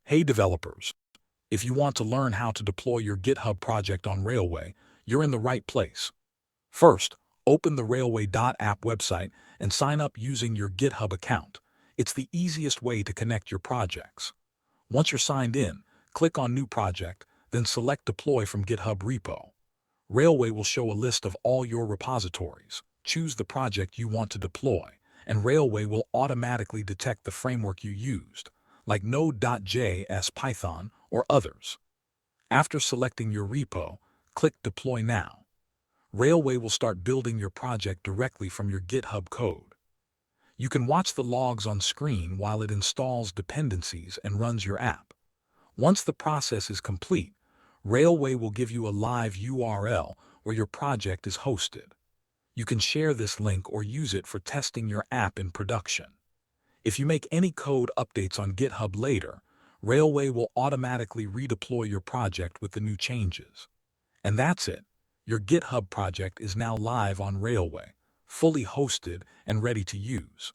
Hey developers, if you want to learn how to deploy your GitHub project on Railway, you're in the right place. First, open the Railway.app website and sign up using your GitHub account. It's the easiest way to connect your projects. Once you're signed in, click on New Project, then select Deploy from GitHub repo. Railway will show a list of all your repositories. Choose the project you want to deploy, and Railway will automatically detect the framework you used, like Node.js, Python, or others. After selecting your repo, click Deploy Now. Railway will start building your project directly from your GitHub code. You can watch the logs on screen while it installs dependencies and runs your app. Once the process is complete, Railway will give you a live URL where your project is hosted. You can share this link or use it for testing your app in production. If you make any code updates on GitHub later, Railway will automatically redeploy your project with the new changes. And that's it. Your GitHub project is now live on Railway, fully hosted and ready to use.